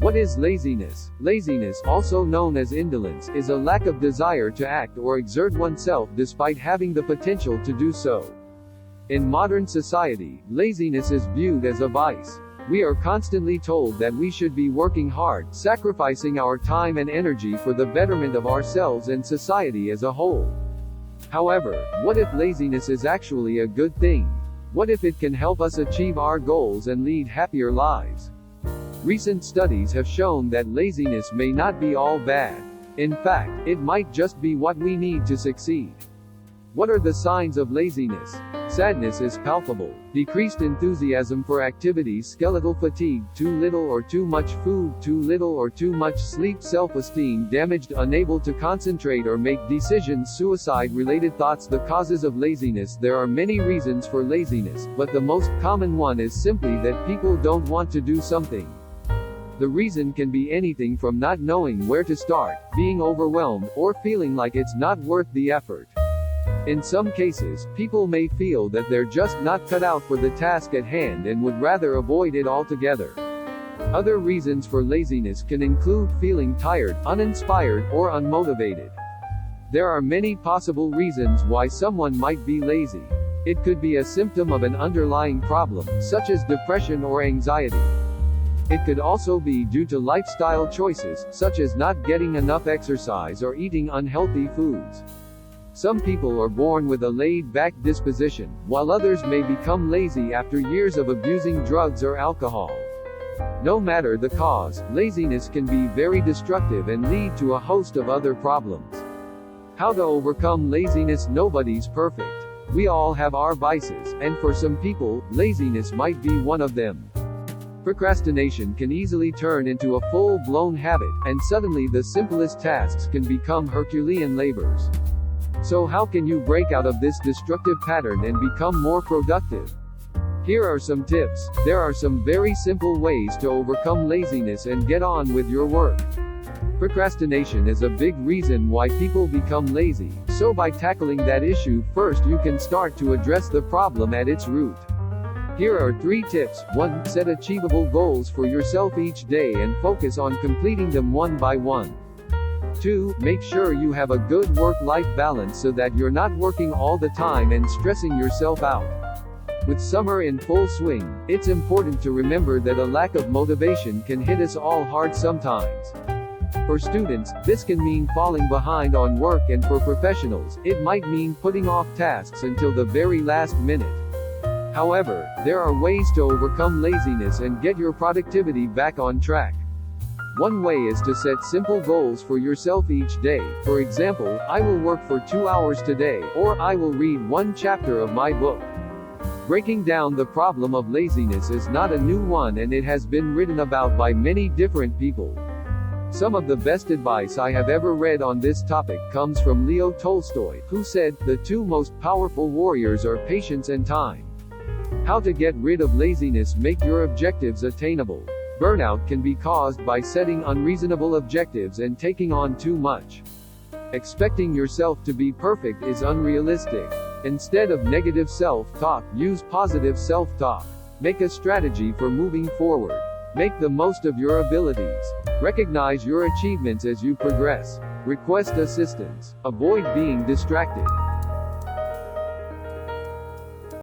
What is laziness? Laziness, also known as indolence, is a lack of desire to act or exert oneself despite having the potential to do so. In modern society, laziness is viewed as a vice. We are constantly told that we should be working hard, sacrificing our time and energy for the betterment of ourselves and society as a whole. However, what if laziness is actually a good thing? What if it can help us achieve our goals and lead happier lives? Recent studies have shown that laziness may not be all bad. In fact, it might just be what we need to succeed. What are the signs of laziness? Sadness is palpable. Decreased enthusiasm for activities, skeletal fatigue, too little or too much food, too little or too much sleep, self-esteem damaged, unable to concentrate or make decisions, suicide-related thoughts. The causes of laziness. There are many reasons for laziness, but the most common one is simply that people don't want to do something. The reason can be anything from not knowing where to start, being overwhelmed, or feeling like it's not worth the effort. In some cases, people may feel that they're just not cut out for the task at hand and would rather avoid it altogether. Other reasons for laziness can include feeling tired, uninspired, or unmotivated. There are many possible reasons why someone might be lazy. It could be a symptom of an underlying problem, such as depression or anxiety. It could also be due to lifestyle choices, such as not getting enough exercise or eating unhealthy foods. Some people are born with a laid-back disposition, while others may become lazy after years of abusing drugs or alcohol. No matter the cause, laziness can be very destructive and lead to a host of other problems. How to overcome laziness? Nobody's perfect. We all have our vices, and for some people, laziness might be one of them. Procrastination can easily turn into a full-blown habit, and suddenly the simplest tasks can become Herculean labors. So how can you break out of this destructive pattern and become more productive? Here are some tips. There are some very simple ways to overcome laziness and get on with your work. Procrastination is a big reason why people become lazy, so by tackling that issue first you can start to address the problem at its root. Here are 3 tips. 1. Set achievable goals for yourself each day and focus on completing them one by one. 2. Make sure you have a good work-life balance so that you're not working all the time and stressing yourself out. With summer in full swing, it's important to remember that a lack of motivation can hit us all hard sometimes. For students, this can mean falling behind on work, and for professionals, it might mean putting off tasks until the very last minute. However, there are ways to overcome laziness and get your productivity back on track. One way is to set simple goals for yourself each day. For example, I will work for 2 hours today, or I will read 1 chapter of my book. Breaking down the problem of laziness is not a new one, and it has been written about by many different people. Some of the best advice I have ever read on this topic comes from Leo Tolstoy, who said, "The 2 most powerful warriors are patience and time." How to get rid of laziness? Make your objectives attainable. Burnout can be caused by setting unreasonable objectives and taking on too much. Expecting yourself to be perfect is unrealistic. Instead of negative self-talk, use positive self-talk. Make a strategy for moving forward. Make the most of your abilities. Recognize your achievements as you progress. Request assistance. Avoid being distracted.